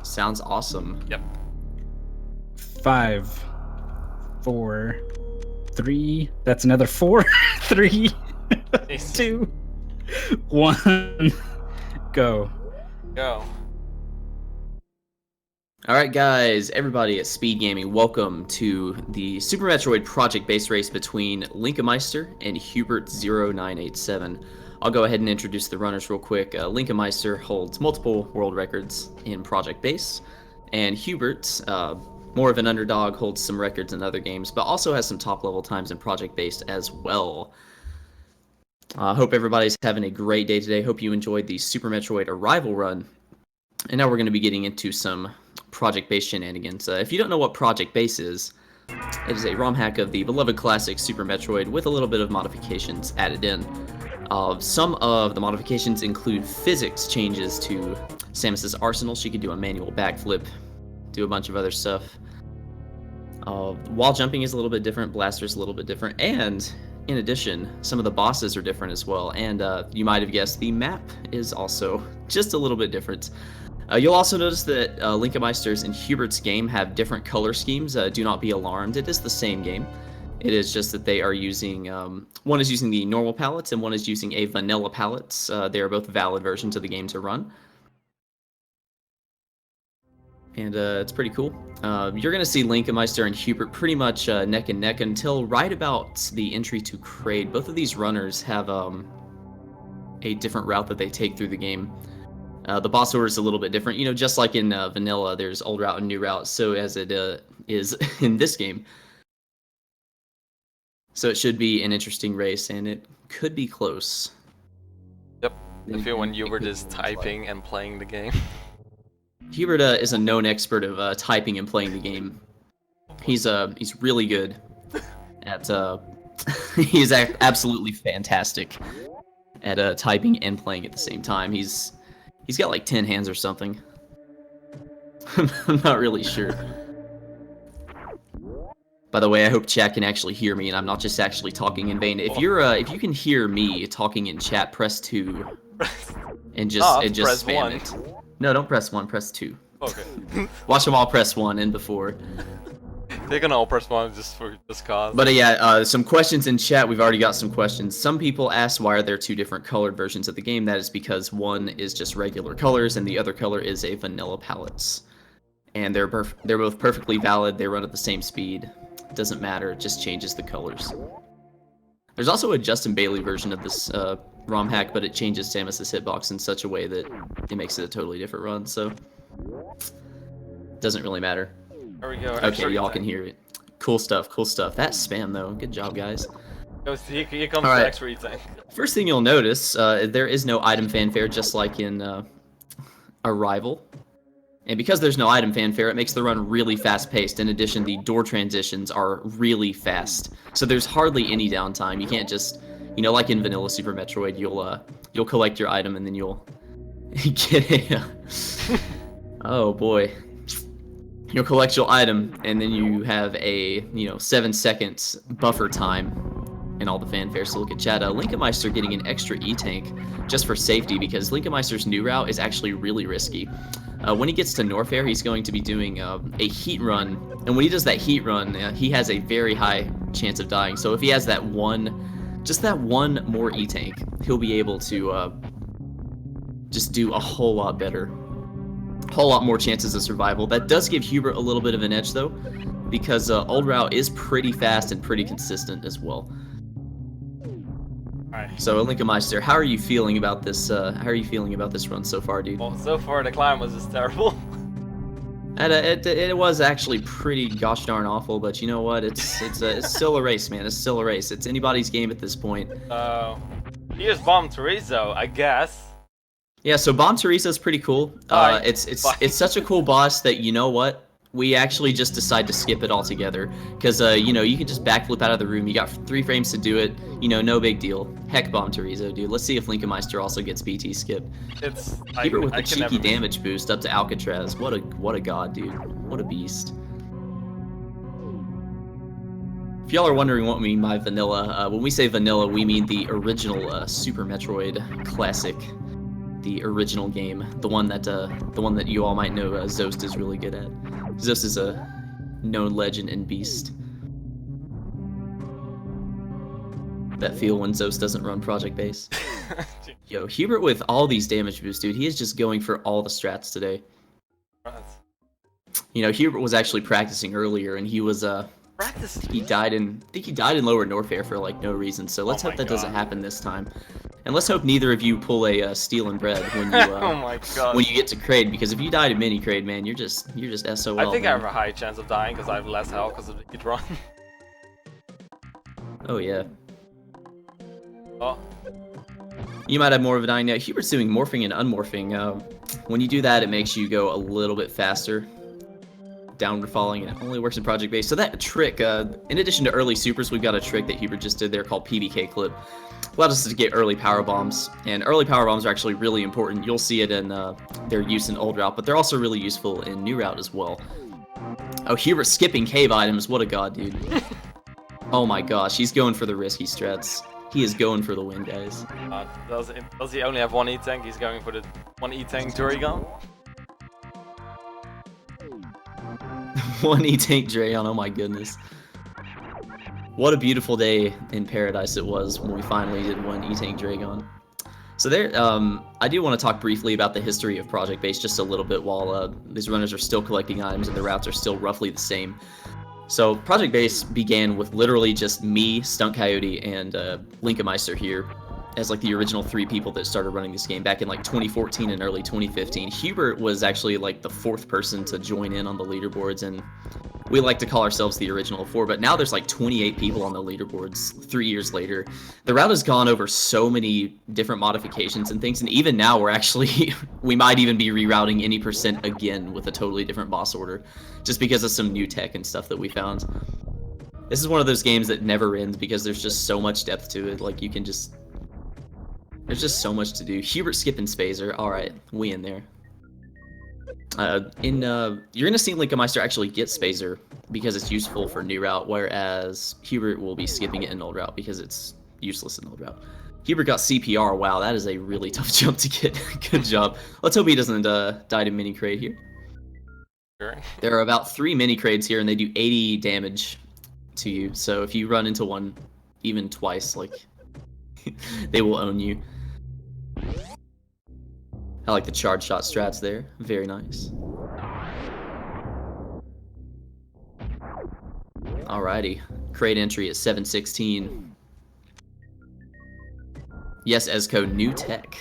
Sounds awesome. Yep. 5, 4, 3. That's another 4, 3, 2, 1. Go. Go. Alright guys, everybody at Speed Gaming, welcome to the Super Metroid project-based race between Linkemeister and Hubert0987. I'll go ahead and introduce the runners real quick. Linkemeister holds multiple world records in Project Base, and Hubert, more of an underdog, holds some records in other games, but also has some top-level times in Project Base as well. I hope everybody's having a great day today. Hope you enjoyed the Super Metroid Arrival run. And now we're going to be getting into some Project Base shenanigans. If you don't know what Project Base is, it is a ROM hack of the beloved classic Super Metroid with a little bit of modifications added in. Some of the modifications include physics changes to Samus's arsenal. She could do a manual backflip, do a bunch of other stuff. Wall jumping is a little bit different, blaster's a little bit different, and in addition, some of the bosses are different as well, and you might have guessed the map is also just a little bit different. You'll also notice that Linkemeister's and Hubert's game have different color schemes. Do not be alarmed, it is the same game. It is just that they are using, one is using the normal palettes and one is using a vanilla palette. They are both valid versions of the game to run. And it's pretty cool. You're going to see Linkemeister and Hubert pretty much neck and neck until right about the entry to Kraid. Both of these runners have a different route that they take through the game. The boss order is a little bit different. You know, just like in vanilla, there's old route and new route, so as it is in this game. So it should be an interesting race, and it could be close. Yep. I feel when Hubert is typing and playing the game. Hubert is a known expert of typing and playing the game. He's really good at he's absolutely fantastic at typing and playing at the same time. He's got like 10 hands or something. I'm not really sure. By the way, I hope chat can actually hear me and I'm not just actually talking in vain. If you can hear me talking in chat, press 2 and just spam it. No, don't press 1, press 2. Okay. Watch them all press 1 and before. They're gonna all press 1 just for this cause. But yeah, some questions in chat. We've already got some questions. Some people ask why are there two different colored versions of the game. That is because one is just regular colors and the other color is a vanilla palette. And they're both perfectly valid. They run at the same speed. It doesn't matter. It just changes the colors. There's also a Justin Bailey version of this ROM hack, but it changes Samus's hitbox in such a way that it makes it a totally different run, so doesn't really matter. There we go. Okay, y'all can hear it. Cool stuff, cool stuff. That's spam, though. Good job, guys. Here comes All the right. extra eating. First thing you'll notice, there is no item fanfare, just like in Arrival. And because there's no item fanfare, it makes the run really fast-paced. In addition, the door transitions are really fast. So there's hardly any downtime. You can't just, you know, like in vanilla Super Metroid, you'll collect your item and then you'll get a... oh boy. You'll collect your item and then you have a, 7 seconds buffer time and all the fanfare. So look at chat. Linkemeister getting an extra E-Tank just for safety because Linkemeister's new route is actually really risky. When he gets to Norfair, he's going to be doing a heat run, and when he does that heat run, he has a very high chance of dying. So if he has that just that one more E-Tank, he'll be able to just do a whole lot better. A whole lot more chances of survival. That does give Hubert a little bit of an edge, though, because old route is pretty fast and pretty consistent as well. Alright. So Linkemeister, how are you feeling about this? How are you feeling about this run so far, dude? Well, so far the climb was just terrible. And, it was actually pretty gosh darn awful, but you know what? It's still a race, man. It's still a race. It's anybody's game at this point. Here's Bomb Teresa, I guess. Yeah, so Bomb Teresa is pretty cool. It's such a cool boss that, you know what? We actually just decide to skip it altogether. Because, you can just backflip out of the room. You got 3 frames to do it. No big deal. Heck, Bomb Teresa, dude. Let's see if Linkemeister also gets BT skip. Keep it with the cheeky damage boost up to Alcatraz. What a god, dude. What a beast. If y'all are wondering what we mean by vanilla, when we say vanilla, we mean the original Super Metroid classic. the original game, the one that you all might know Zost is really good at. Zost is a known legend and beast. That feel when Zost doesn't run Project Base. Yo, Hubert with all these damage boosts, dude. He is just going for all the strats today. You know, Hubert was actually practicing earlier, and he was he died in I think he died in Lower Norfair for like no reason. So let's hope that doesn't happen this time, and let's hope neither of you pull a Steel and Bread when you oh my god. when you get to Kraid, because if you die to mini Kraid, man, you're just SOL. I think man. I have a high chance of dying because I have less health because of the heat run. Oh yeah. Oh. You might have more of a dying now. Hubert's doing morphing and unmorphing. When you do that, it makes you go a little bit faster. Downward falling, and it only works in Project Base. So that trick, in addition to early supers, we've got a trick that Hubert just did there called PBK clip. Allowed us to get early power bombs, and early power bombs are actually really important. You'll see it in their use in old route, but they're also really useful in new route as well. Oh, Hubert skipping cave items. What a god, dude. Oh my gosh, he's going for the risky strats. He is going for the win, guys. Does he only have one E-Tank? He's going for the one E-Tank Durigon? One E-Tank Drayon, oh my goodness. What a beautiful day in paradise it was when we finally did one E-Tank Dragon. So there, I do want to talk briefly about the history of Project Base just a little bit while these runners are still collecting items and the routes are still roughly the same. So Project Base began with literally just me, Stunt Coyote, and Linkameister here as like the original 3 people that started running this game back in like 2014 and early 2015. Hubert was actually like the 4th person to join in on the leaderboards, and we like to call ourselves the original 4, but now there's like 28 people on the leaderboards 3 years later. The route has gone over so many different modifications and things, and even now we're actually, we might even be rerouting any percent again with a totally different boss order, just because of some new tech and stuff that we found. This is one of those games that never ends because there's just so much depth to it. Like, you can just, there's just so much to do. Hubert skipping Spazer. Alright, we in there. You're gonna see Linkameister actually get Spazer because it's useful for new route, whereas Hubert will be skipping it in old route because it's useless in old route. Hubert got CPR. Wow, that is a really tough jump to get. Good job. Let's hope he doesn't die to mini Kraid here. Sure. There are about 3 mini Kraids here, and they do 80 damage to you. So if you run into one even twice, like, they will own you. I like the charge shot strats there. Very nice. Alrighty. Kraid entry at 716. Yes, Ezco, new tech.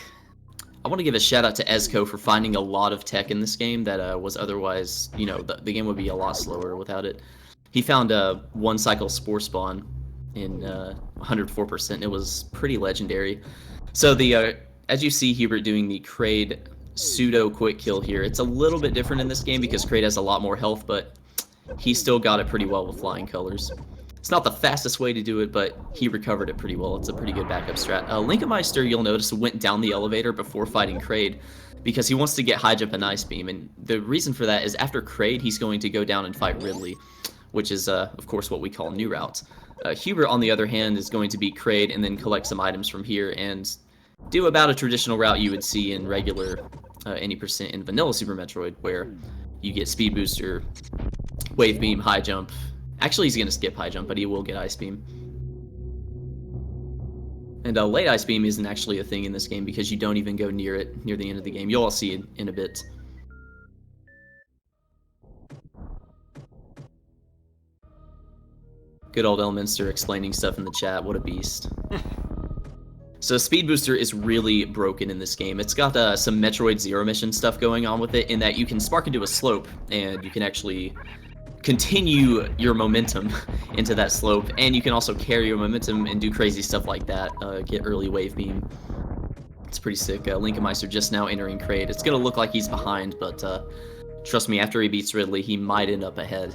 I want to give a shout out to Ezco for finding a lot of tech in this game that was otherwise, you know, the game would be a lot slower without it. He found a 1 cycle spore spawn in 104%. It was pretty legendary. So the as you see Hubert doing the Kraid pseudo quick kill here, it's a little bit different in this game because Kraid has a lot more health, but he still got it pretty well with flying colors. It's not the fastest way to do it, but he recovered it pretty well. It's a pretty good backup strat. Linkameister, you'll notice, went down the elevator before fighting Kraid because he wants to get high jump and ice beam, and the reason for that is after Kraid, he's going to go down and fight Ridley, which is, of course, what we call new route. Hubert, on the other hand, is going to beat Kraid and then collect some items from here and do about a traditional route you would see in regular any percent in vanilla Super Metroid, where you get speed booster, wave beam, high jump. Actually, he's going to skip high jump, but he will get ice beam. And late ice beam isn't actually a thing in this game because you don't even go near it near the end of the game. You'll all see it in a bit. Good old Elminster explaining stuff in the chat. What a beast. So Speed Booster is really broken in this game. It's got some Metroid Zero Mission stuff going on with it in that you can spark into a slope and you can actually continue your momentum into that slope, and you can also carry your momentum and do crazy stuff like that, get early wave beam. It's pretty sick. Linkameister just now entering Kraid. It's going to look like he's behind, but trust me, after he beats Ridley, he might end up ahead.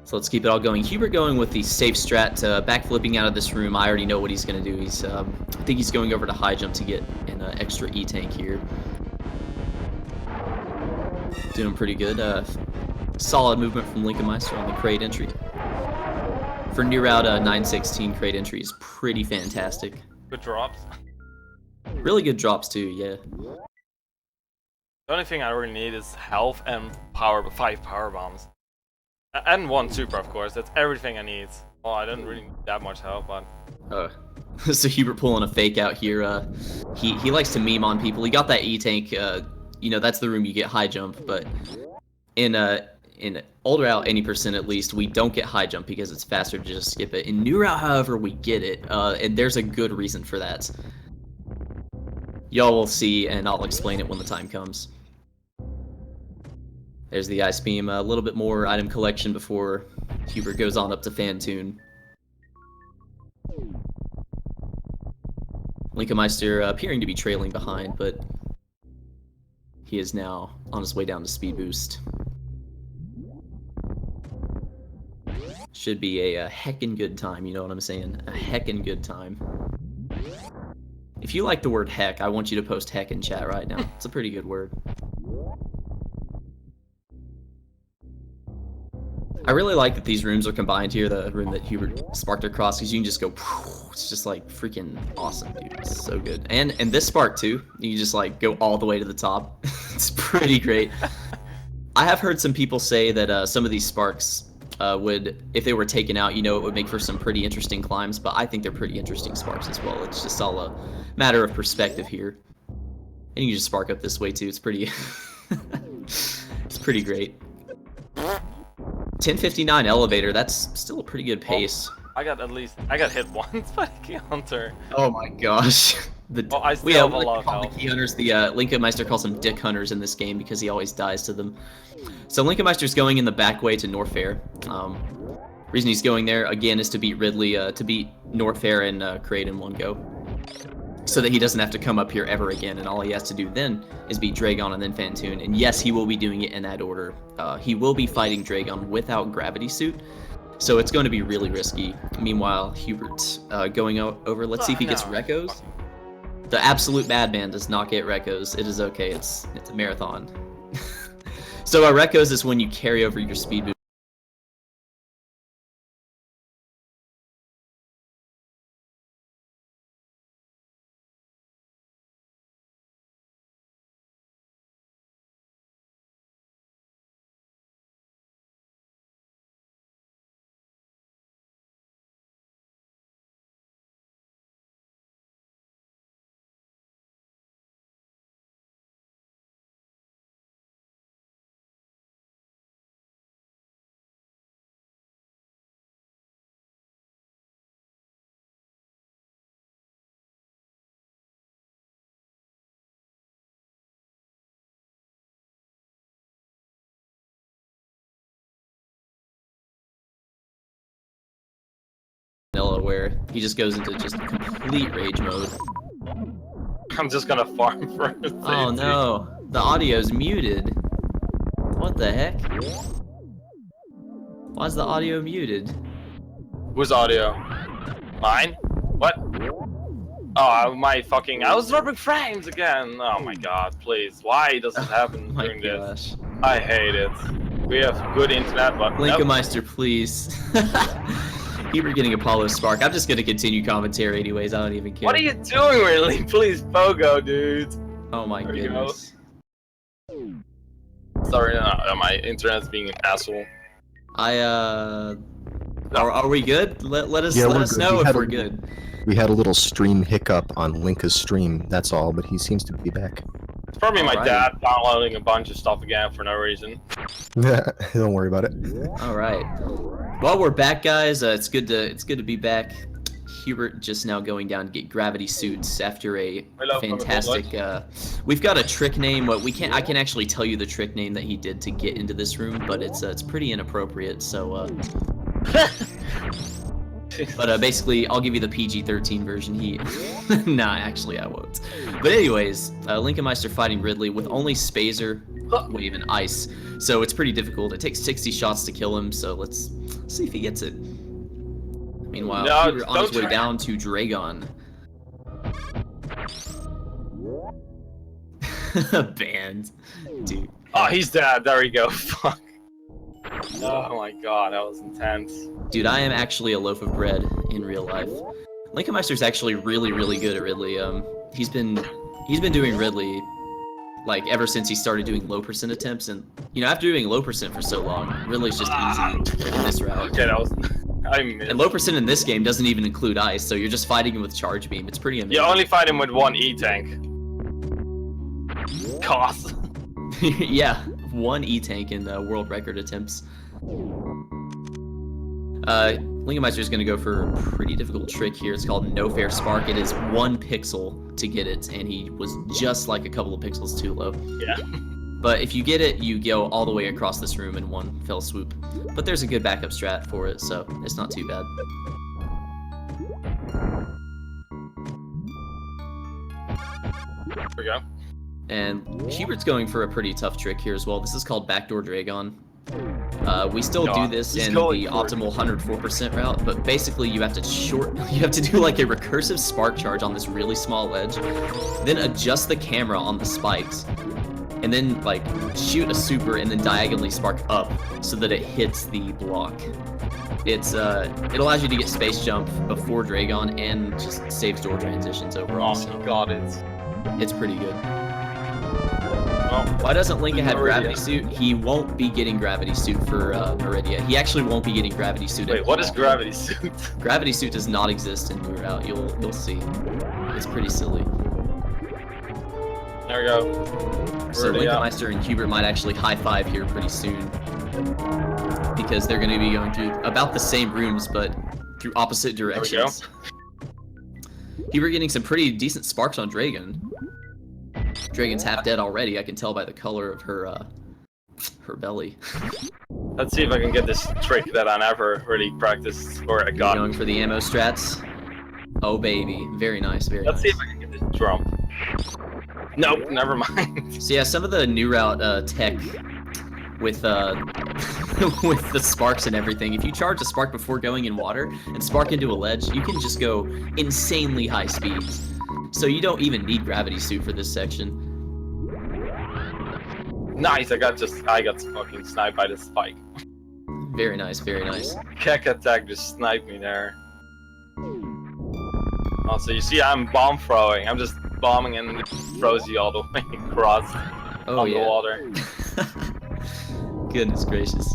So let's keep it all going. Hubert going with the safe strat, backflipping out of this room. I already know what he's going to do. He's, I think he's going over to high jump to get an extra E-tank here. Doing pretty good. Solid movement from Linkameister on the Kraid entry. For new route 916, Kraid entry is pretty fantastic. Good drops. Really good drops too, yeah. The only thing I really need is health and 5 power bombs. And 1 super, of course. That's everything I need. Well, I don't really need that much health, but... So Hubert pulling a fake out here. He likes to meme on people. He got that E-tank. You know, that's the room you get high jump, but in old route, any percent at least, we don't get high jump because it's faster to just skip it. In new route, however, we get it, and there's a good reason for that. Y'all will see, and I'll explain it when the time comes. There's the ice beam. A little bit more item collection before Hubert goes on up to Fantoon. Linkomeister appearing to be trailing behind, but he is now on his way down to speed boost. Should be a heckin' good time, you know what I'm saying? A heckin' good time. If you like the word heck, I want you to post heck in chat right now. It's a pretty good word. I really like that these rooms are combined here, the room that Hubert sparked across, because you can just go, it's just like freaking awesome, dude. It's so good. And this spark too, you can just like go all the way to the top. It's pretty great. I have heard some people say that some of these sparks would, if they were taken out, you know, it would make for some pretty interesting climbs, but I think they're pretty interesting sparks as well. It's just all a matter of perspective here. And you can just spark up this way too. It's pretty, it's pretty great. 10:59 elevator, that's still a pretty good pace. I got hit once by a key hunter. Oh my gosh. I still have a lot of the health. key hunters, the Linkomeister calls them dick hunters in this game because he always dies to them. So Linkomeister's going in the back way to North Fair. Reason he's going there, again, is to beat Ridley, to beat North Fair and Kraid in one go. So that he doesn't have to come up here ever again, and all he has to do then is beat Dragon and then Fantoon. And yes, he will be doing it in that order. He will be fighting Dragon without Gravity Suit, so it's going to be really risky. Meanwhile, Hubert going over, let's see if he gets Recos. The absolute madman does not get Recos. It is okay, it's a marathon. So Recos is when you carry over your speed boost. Where he just goes into just complete rage mode. I'm just gonna farm for it. Oh no, the audio's muted. What the heck? Why is the audio muted? Whose audio? Mine? What? Oh, my fucking... I was dropping frames again! Oh my god, please. Why does it happen during this? I hate it. We have good internet, but... Linkomeister, please. Hubert getting Apollo Spark. I'm just gonna continue commentary anyways, I don't even care. What are you doing, really? Please, Pogo, dude. Oh my goodness. Sorry, no, my internet's being an asshole. Are we good? Let us know if we're good. We had a little stream hiccup on Linka's stream, that's all, but he seems to be back. It's probably my dad downloading a bunch of stuff again for no reason. Don't worry about it. Alright. Well, we're back, guys. It's good to be back. Hubert just now going down to get gravity suits after a fantastic. We've got a trick name. I can actually tell you the trick name that he did to get into this room, but it's pretty inappropriate. So. But basically, I'll give you the PG-13 version. Nah, actually, I won't. But anyways, Linkomeister fighting Ridley with only Spazer, Wave, and Ice. So it's pretty difficult. It takes 60 shots to kill him, so let's see if he gets it. Meanwhile, Peter on his way down to Dragon. Banned. Dude. Oh, he's dead. There we go. Fuck. Oh my god, that was intense. Dude, I am actually a loaf of bread in real life. Linkomeister's actually really, really good at Ridley. he's been doing Ridley like ever since he started doing low percent attempts, and you know, after doing low percent for so long, Ridley's just easy in this route. Okay, that was I missed. And low percent in this game doesn't even include ice, so you're just fighting him with charge beam. It's pretty amazing. You only fight him with one E-tank. Cost. Yeah, 1 E-tank in world record attempts. Linkenmeister is going to go for a pretty difficult trick here. It's called No Fair Spark. It is 1 pixel to get it, and he was just like a couple of pixels too low. Yeah. But if you get it, you go all the way across this room in 1 fell swoop. But there's a good backup strat for it, so it's not too bad. Here we go. And Hubert's going for a pretty tough trick here as well. This is called Backdoor Dragon. We still do this in the optimal 104% route, but basically you have to do like a recursive spark charge on this really small ledge, then adjust the camera on the spikes, and then like shoot a super and then diagonally spark up so that it hits the block. It allows you to get space jump before Dragon and just saves door transitions overall. Oh my god, It's pretty good. Well, why doesn't Lincoln have Gravity Suit? He won't be getting Gravity Suit for Meridia. He actually won't be getting Gravity Suit. Wait, what is Gravity Suit? Gravity Suit does not exist in New Route. You'll see. It's pretty silly. There we go. So Linkenmeister and Hubert might actually high-five here pretty soon, because they're going to be going through about the same rooms, but through opposite directions. Hubert getting some pretty decent sparks on Dragon. Dragon's half dead already. I can tell by the color of her belly. Let's see if I can get this trick that I never really practiced or I got. Going for the ammo strats. Oh baby, very nice, very nice. Let's see if I can get this jump. Nope, never mind. So yeah, some of the New Route tech with with the sparks and everything. If you charge a spark before going in water and spark into a ledge, you can just go insanely high speeds. So you don't even need Gravity Suit for this section. Nice, I got fucking sniped by the spike. Very nice, very nice. Keck attack just sniped me there. Also, you see I'm bomb throwing. I'm just bombing and it throws you all the way across the water. Goodness gracious.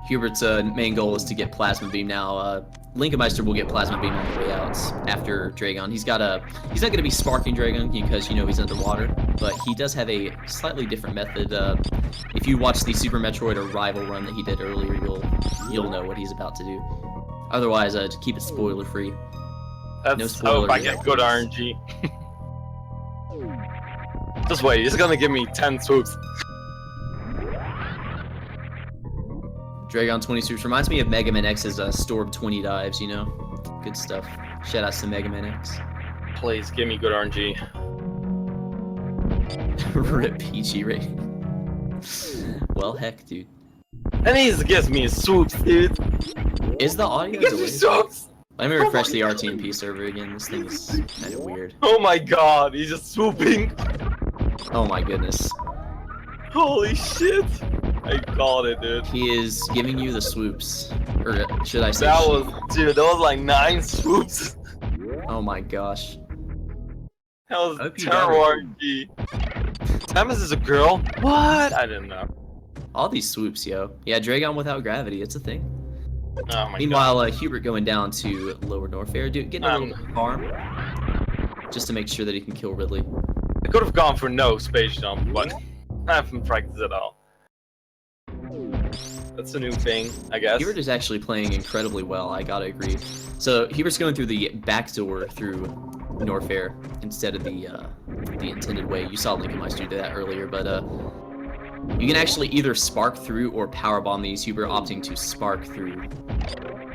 Hubert's main goal is to get Plasma Beam now. Linkenmeister will get Plasma Beam on the way out after Dragon. He's not going to be sparking Dragon because, you know, he's underwater, but he does have a slightly different method. If you watch the Super Metroid or Rival run that he did earlier, you'll know what he's about to do. Otherwise, just keep it spoiler free. No spoilers. I get good RNG. Just wait, he's gonna give me 10 swoops. Dragon 20 swoops reminds me of Mega Man X's Storm 20 dives, you know? Good stuff. Shout outs to Mega Man X. Please, give me good RNG. Rip PG rating. Well, heck, dude. And he gives me swoops, dude. Is the audio He gives me swoops! Let me refresh the RTMP server again. This thing is kind of weird. Oh my god, he's just swooping. Oh my goodness. Holy shit. I called it, dude. He is giving you the swoops. Or should I say that was like 9 swoops. Oh my gosh. That was terrible RNG. Samus is a girl? What? I didn't know. All these swoops, yo. Yeah, Dragon without gravity, it's a thing. Oh my Meanwhile, Hubert going down to Lower Norfair, getting a little farm, just to make sure that he can kill Ridley. I could have gone for no space jump, but I haven't practiced at all. That's a new thing, I guess. Hubert is actually playing incredibly well, I gotta agree. So Hubert's going through the back door through Norfair instead of the intended way. You saw Linkenmeister do that earlier, but you can actually either spark through or powerbomb these. Hubert opting to spark through.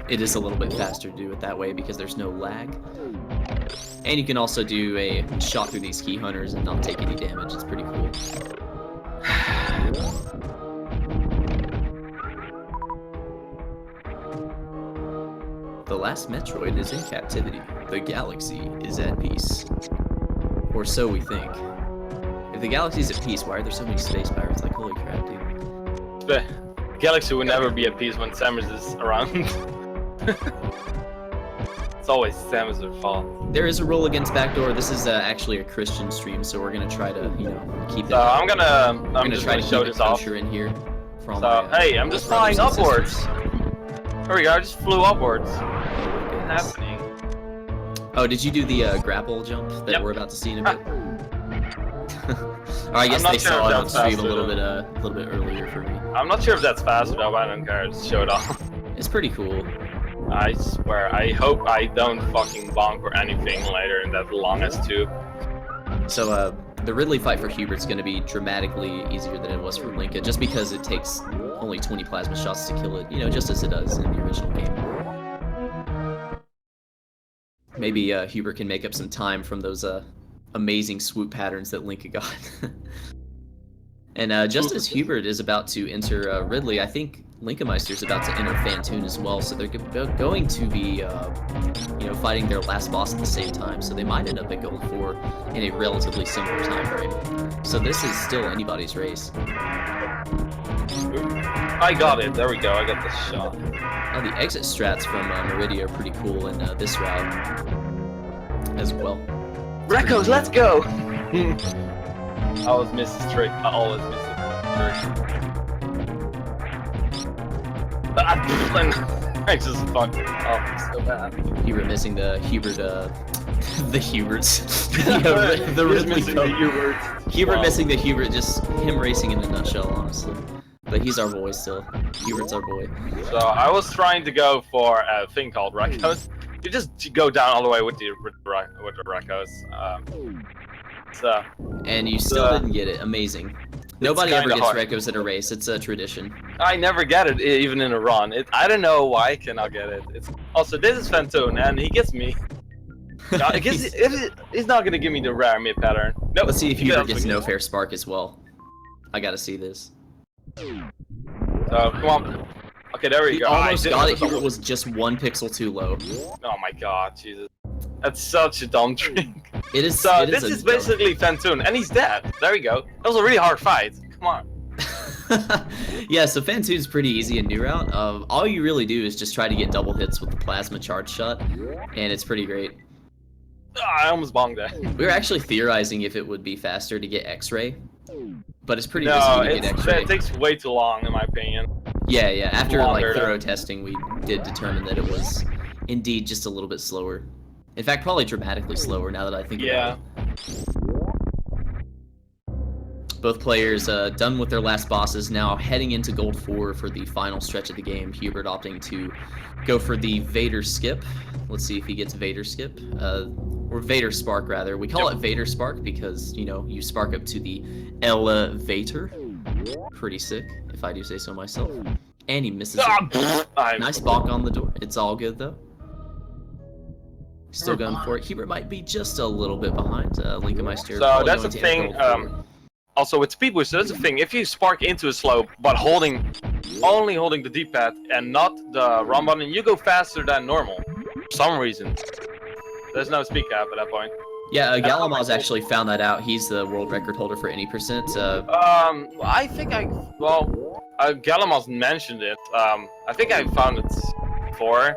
It is a little bit faster to do it that way because there's no lag. And you can also do a shot through these key hunters and not take any damage. It's pretty cool. The last Metroid is in captivity. The galaxy is at peace. Or so we think. If the galaxy's at peace, why are there so many space pirates? Like, holy crap, dude. The galaxy will never be at peace when Samus is around. It's always Samus' fault. there is a rule against backdoor. This is actually a Christian stream, so we're gonna try to, you know, keep it. So I'm just try gonna to show keep this it off. kosher in here. For all So my, hey, I'm just flying brothers and upwards. sisters. There we go. I just flew upwards. Oh my goodness. Happening. Oh, did you do the grapple jump that Yep. we're about to see in a bit? Or I guess not they sure saw if it on that's stream a faster little bit earlier for me. I'm not sure if that's faster though, but I don't care. Just show it off. It's pretty cool. I swear. I hope I don't fucking bonk or anything later in that longest tube. So the Ridley fight for Hubert's going to be dramatically easier than it was for Linka, just because it takes only 20 plasma shots to kill it, you know, just as it does in the original game. Maybe Hubert can make up some time from those amazing swoop patterns that Linka got. And just as Hubert is about to enter Ridley, I think Linkemeister's about to enter Fantoon as well, so they're going to be, you know, fighting their last boss at the same time, so they might end up at Gold 4 in a relatively similar time frame. So this is still anybody's race. I got it. There we go. I got the shot. Oh, the exit strats from Meridia are pretty cool in this route as well. Recos, let's go! I always miss this trick. I always miss it. I just fucked it up so bad. Hubert missing the Hubert, the Huberts. the Ridley missing the Hubert. Hubert missing the Hubert, just him racing in a nutshell, honestly. But he's our boy still. Hubert's our boy. So I was trying to go for a thing called Recos. You just go down all the way with the Recos. So. And you still didn't get it. Amazing. Nobody ever gets Recos at a race. It's a tradition. I never get it, even in a run. I don't know why I cannot get it. Also, this is Fantoon, and he gets me. I guess he's not gonna give me the rare mid pattern. Nope. Let's see if Hubert gets no fair spark as well. I gotta see this. So come on. Okay, there we He go. almost got it. Hubert was just 1 pixel too low. Oh my god, Jesus. That's such a dumb trick. It is. So it this is basically Fantoon, and he's dead. There we go. That was a really hard fight. Come on. Yeah, so Fantoon's pretty easy in New Route. All you really do is just try to get double hits with the plasma charge shot, and it's pretty great. I almost bonked that. We were actually theorizing if it would be faster to get X-ray, but it's pretty No, easy to get X-ray. it takes way too long, in my opinion. Yeah, yeah. After Longer, like thorough testing, we did determine that it was indeed just a little bit slower. In fact, probably dramatically slower now that I think about it. Both players done with their last bosses, now heading into Gold 4 for the final stretch of the game. Hubert opting to go for the Vader skip. Let's see if he gets Vader skip. Or Vader spark, rather. We call it Vader spark because, you know, you spark up to the elevator. Pretty sick, if I do say so myself. And he misses it. Nice bonk on the door. It's all good, though. Still going for it. Hubert might be just a little bit behind. Linkemeister. So that's the thing. Also with speed boost, that's the thing. If you spark into a slope, but only holding the D-pad and not the run button, you go faster than normal. For some reason. There's no speed cap at that point. Yeah, Galamaz actually found that out. He's the world record holder for any percent. I think Galamaz mentioned it. I think I found it before.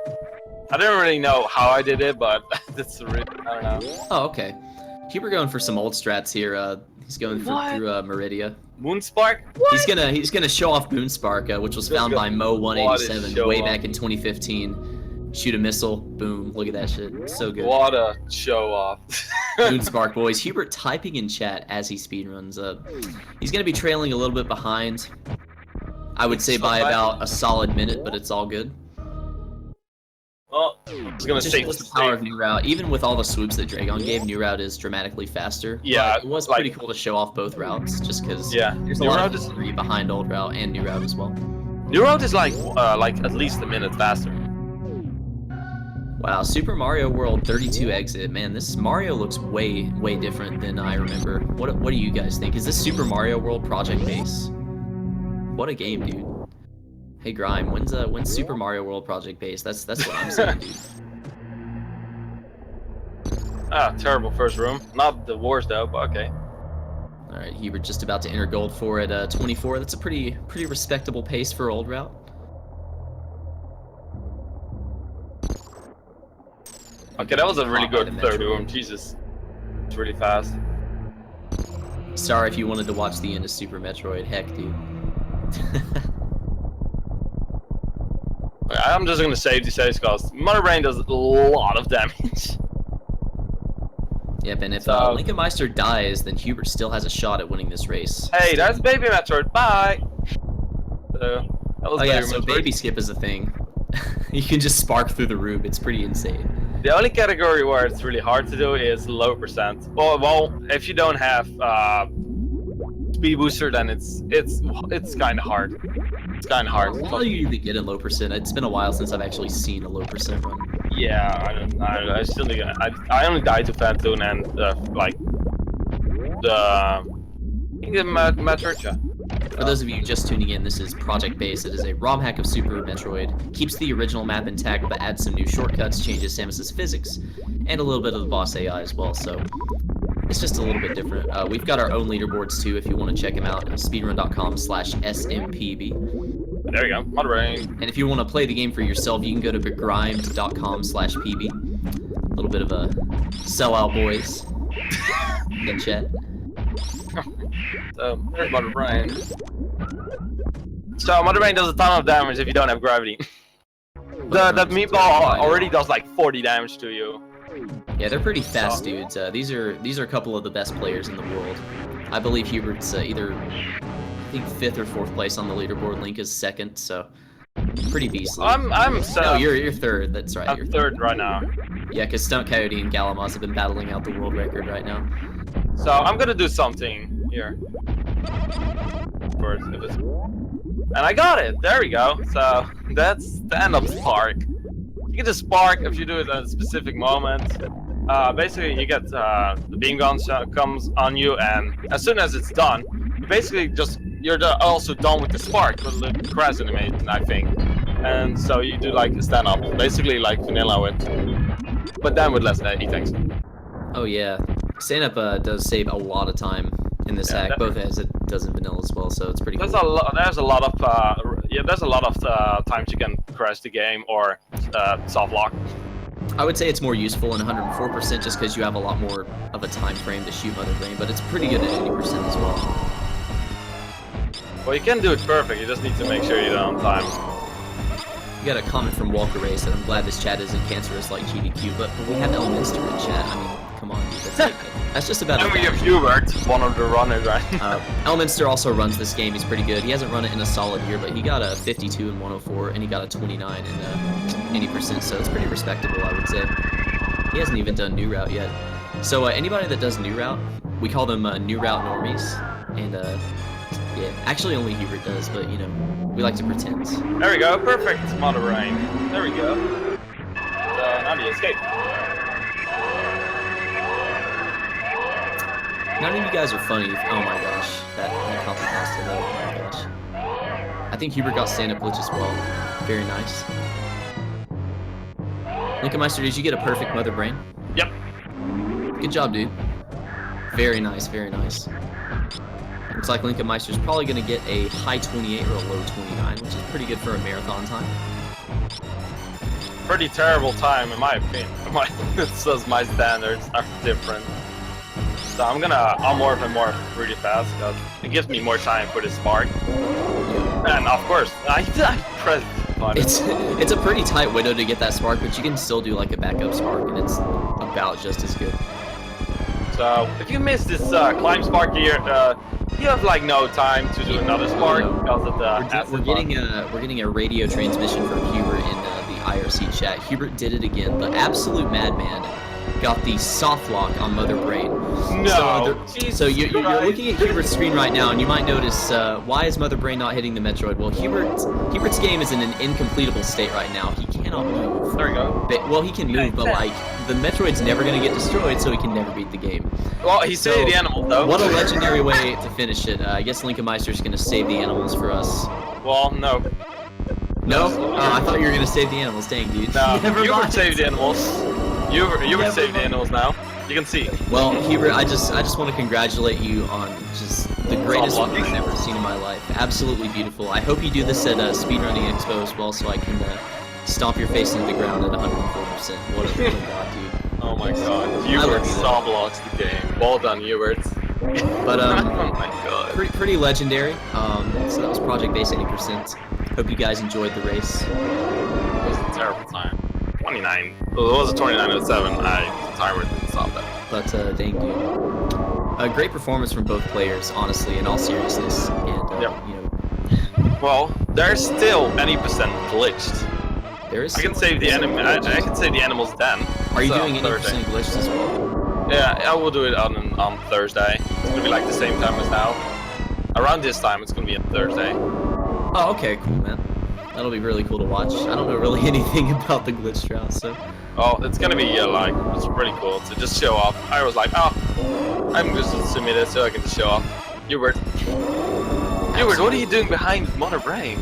I don't really know how I did it, but that's really, I don't know. Oh, okay. Hubert going for some old strats here. He's going through Meridia. Moonspark? What? He's gonna show off Moonspark, which was found by Mo187 way back in 2015. Shoot a missile, boom! Look at that shit. So good. What a show off. Moonspark boys. Hubert typing in chat as he speedruns. He's gonna be trailing a little bit behind. I would say by about a solid minute, but it's all good. Well, I was gonna say the power of New Route. Even with all the swoops that Dragon gave, New Route is dramatically faster. Yeah, but it was pretty cool to show off both routes, just because there's a lot of history behind Old Route and New Route as well. New Route is like at least a minute faster. Wow, Super Mario World 32 exit. Man, this Mario looks way different than I remember. What do you guys think? Is this Super Mario World Project Base? What a game, dude. Hey Grime, when's Super Mario World Project Base? That's what I'm saying, dude. Ah, terrible first room. Not the worst though, but okay. All right, Hubert just about to enter Gold 4 at 24. That's a pretty respectable pace for Old Route. Okay, that was a really good third room. Jesus, it's really fast. Sorry if you wanted to watch the end of Super Metroid. Heck, dude. I'm just gonna save these saves because Mother Brain does a lot of damage. Yep, and if Lincoln Meister dies, then Hubert still has a shot at winning this race. Hey, that's Baby Metroid. Bye. That was so Baby Skip is a thing. You can just spark through the roof. It's pretty insane. The only category where it's really hard to do is low percent. Well, if you don't have speed booster, then it's kind of hard. It's kind of hard. How do you even get in low percent? It's been a while since I've actually seen a low percent run. Yeah, I still think I only died to Phantoon and like the Metroid. For those of you just tuning in, this is Project Base. It is a ROM hack of Super Metroid. Keeps the original map intact, but adds some new shortcuts, changes Samus's physics, and a little bit of the boss AI as well. So it's just a little bit different. We've got our own leaderboards too, if you want to check them out. Speedrun.com/SMPB. There you go, Mother Brain. And if you want to play the game for yourself, you can go to begrimed.com/PB. A little bit of a sellout boys in chat. So, there's Mother Brain. So, Mother Brain does a ton of damage if you don't have gravity. The meatball already does like 40 damage to you. Yeah, they're pretty fast dudes. These are a couple of the best players in the world. I believe Hubert's either, I think, 5th or 4th place on the leaderboard. Link is 2nd, so pretty beastly. No, you're 3rd. That's right. I'm 3rd right now. Yeah, because Stunt Coyote and Galamaz have been battling out the world record right now. So I'm gonna do something here. First, and I got it. There we go. So that's the end of Spark. You can just spark if you do it at a specific moment. Basically, you get the beam gun comes on you, and as soon as it's done, you basically you're also done with the spark, with the crash animation, I think. And so you do like a stand up, basically like vanilla with, but then with less E-tanks. Oh yeah, stand up does save a lot of time in this hack, both as it does in vanilla as well. So it's pretty. There's cool. There's a lot of times you can crash the game or soft lock. I would say it's more useful in 104% just because you have a lot more of a time frame to shoot Mother Brain, but it's pretty good at 80% as well. Well, you can do it perfect. You just need to make sure you do it on time. We got a comment from Walker Ray that I'm glad this chat isn't cancerous like GDQ, but we have Elminster in chat. I mean, come on, dude. That's just about it. And we have Hubert, one of the runners, right? Elminster also runs this game. He's pretty good. He hasn't run it in a solid year, but he got a 52 in 104, and he got a 29 in 80%, so it's pretty respectable, I would say. He hasn't even done New Route yet. So anybody that does New Route, we call them New Route normies, and yeah, actually only Hubert does, but you know, we like to pretend. There we go, perfect, Mother Brain. There we go. Now the escape. None of you guys are funny. Oh my gosh, that compromised it. Oh my gosh. I think Hubert got stand-up glitch as well. Very nice. Lincoln Meister, did you get a perfect Mother Brain? Yep. Good job, dude. Very nice, very nice. Looks like Lincoln Meister's probably going to get a high 28 or a low 29, which is pretty good for a marathon time. Pretty terrible time, in my opinion. It's just my standards are different. So I'm gonna unmorph and morph really fast because it gives me more time for the spark. And of course, I pressed button. It's a pretty tight window to get that spark, but you can still do like a backup spark, and it's about just as good. So if you miss this climb spark here, you have like no time to do another spark because of the. We're getting a radio transmission from Hubert in the IRC chat. Hubert did it again. The absolute madman got the soft lock on Mother Brain. No. So you're looking at Hubert's screen right now, and you might notice why is Mother Brain not hitting the Metroid? Well, Hubert's game is in an incompletable state right now. He cannot move. There we go. Well, he can move, but like the Metroid's never gonna get destroyed, so he can never beat the game. Well, he saved the animal though. What a legendary way to finish it. I guess Lincoln Meister's gonna save the animals for us. Well, no. No? Oh, I thought you were gonna save the animals. Dang, dude. No, Hubert saved the animals. Hubert saved the animals now. You can see. Well, Hubert, I just want to congratulate you on just the greatest one I've ever seen in my life. Absolutely beautiful. I hope you do this at Speedrunning Expo as well, so I can stomp your face into the ground at 104%. What a god, dude. Oh my god. Hubert saw blocks the game. Well done, Hubert. But oh my god. Pretty legendary. So that was Project Base 80%. Hope you guys enjoyed the race. It was a terrible time. 29. Well, it was a 29.07. The timer didn't stop that. But dang, dude. A great performance from both players, honestly, in all seriousness. And Yep. you know, well, there's still any percent glitched. there is. I can save the enemy. I can save the animals then. Are you So, doing any Thursday. percent glitched as well? Yeah, I will do it on Thursday. It's gonna be like the same time as now. Around this time, it's gonna be on Thursday. Oh, okay, cool, man. That'll be really cool to watch. I don't know really anything about the glitch trial, so. Oh, it's gonna be like it's pretty cool to just show off. I was like, oh, I'm just submit it so I can just show off. Hubert, what are you doing behind Mother Brain?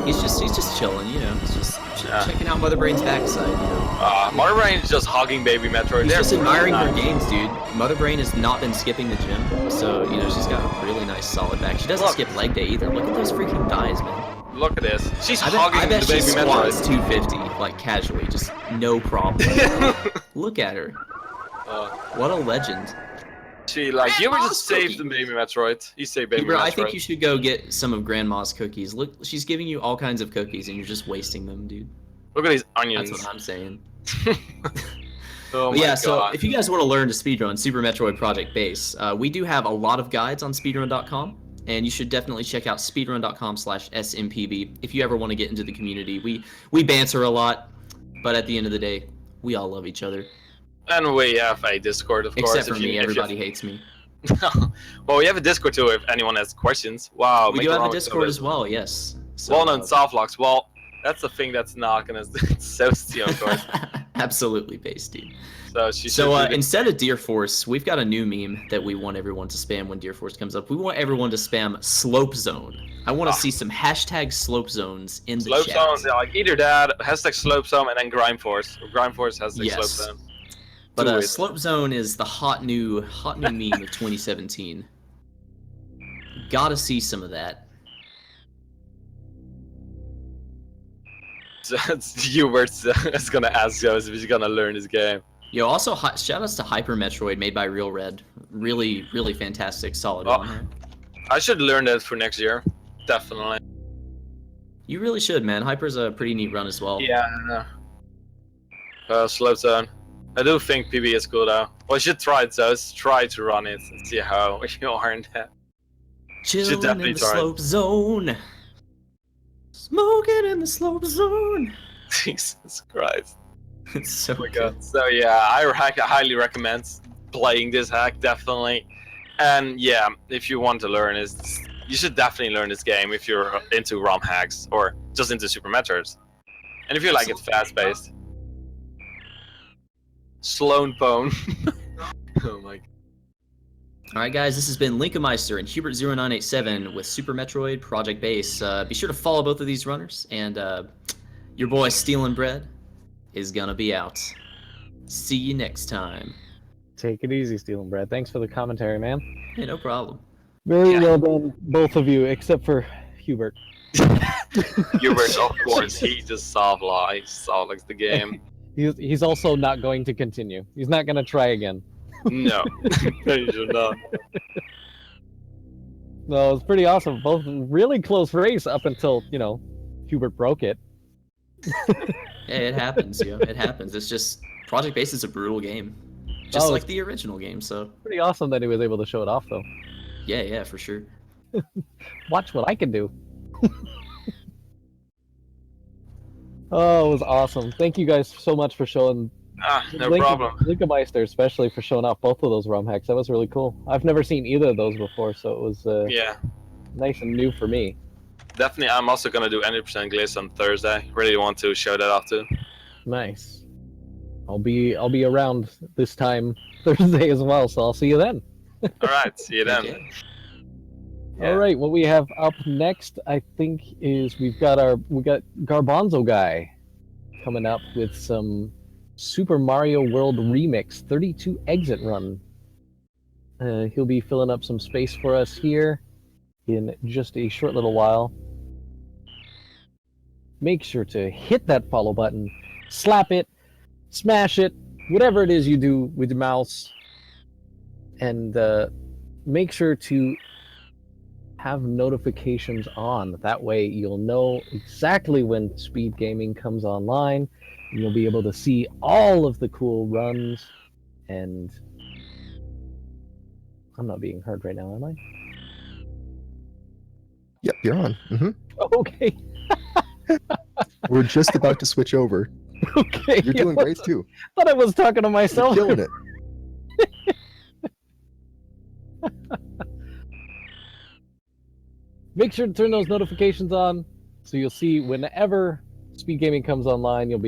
He's just chilling, you know. He's just checking out Mother Brain's backside, you know. Mother Brain is just hugging baby Metroid. He's They're just admiring her really games, dude. Mother Brain has not been skipping the gym, so you know she's got a really nice solid back. She doesn't Look. skip leg day either. Look at those freaking thighs, man. nice. Look at this. She's I hugging bet the she baby squats Metroid. 250 like casually, just no problem. Look at her. What a legend. She like Hubert just Grandma's saved the baby Metroid. He saved baby Hubert, Metroid. I think you should go get some of Grandma's cookies. Look, she's giving you all kinds of cookies, and you're just wasting them, dude. Look at these onions. That's what I'm saying. Oh But my yeah, so god. if you guys want to learn to speedrun Super Metroid Project Base, we do have a lot of guides on speedrun.com, and you should definitely check out speedrun.com/SMPB if you ever want to get into the community. We banter a lot, but at the end of the day, we all love each other. And we have a Discord, of course. Except for me, everybody hates me. Well, we have a Discord too if anyone has questions. Wow. We do have a Discord as well, yes. So, Well-known soft locks. Well, that's the thing that's not gonna so steal, of course. Absolutely based, dude. So she should So do the- instead of Deer Force, we've got a new meme that we want everyone to spam when Deer Force comes up. We want everyone to spam Slope Zone. I want to see some hashtag Slope Zones in the Slope chat. zone, yeah, like either that, hashtag Slope Zone, and then Grime Force. Or Grime Force has the Yes. Slope Zone. But Do it. Slope Zone is the hot new meme of 2017. Gotta see some of that. So Hubert's is gonna ask Joseph if he's gonna learn this game. Yo, also shoutouts to Hyper Metroid made by Real Red. Really, really fantastic, solid Oh. one here. I should learn that for next year. Definitely. You really should, man. Hyper's a pretty neat run as well. Yeah. Slope Zone. I do think PB is cool though. Well, you should try it, so try to run it and see how you are in that. Chilling definitely in the try it. Slope Zone. Smoking in the Slope Zone. Jesus Christ. It's so Oh my good. god. So yeah, I highly recommend playing this hack, definitely. And yeah, if you want to learn this, you should definitely learn this game if you're into ROM hacks or just into Super Metroids. And if you like it fast-paced. Sloan Bone. Oh my god. Alright guys, this has been Linkameister and Hubert0987 with Super Metroid Project Base. Be sure to follow both of these runners, and your boy Stealing Bread is gonna be out. See you next time. Take it easy, Stealing Bread. Thanks for the commentary, man. Hey, no problem. Very Yeah. well done, both of you, except for Hubert. Hubert, of course, he just soft likes the game. He's also not going to continue. He's not going to try again. No. You should not. No, it was pretty awesome. Both really close race up until, Hubert broke it. Hey, it happens, yo. It happens. It's just Project Base is a brutal game. Just Oh, like the original game, so Pretty awesome that he was able to show it off, though. yeah, for sure. Watch what I can do. Oh, it was awesome. Thank you guys so much for showing. No problem. Linkameister, especially for showing off both of those ROM hacks. That was really cool. I've never seen either of those before, so it was Yeah, nice and new for me. definitely. I'm also gonna do 100% glitch on Thursday. Really want to show that off too. Nice. I'll be around this time Thursday as well, so I'll see you then. All right, see you then. Yeah. Yeah. All right, what we have up next, I think, is we got Garbanzo guy coming up with some Super Mario World Remix 32 exit run. He'll be filling up some space for us here in just a short little while. make sure to hit that follow button, slap it, smash it, whatever it is you do with your mouse, and make sure to have notifications on. That way you'll know exactly when Speed Gaming comes online, and you'll be able to see all of the cool runs. And I'm not being heard right now, am I? Yep, you're on. Okay. We're just about to switch over. Okay. You're doing great too. Thought I was talking to myself. You're killing it. Make sure to turn those notifications on so you'll see whenever Speed Gaming comes online, you'll be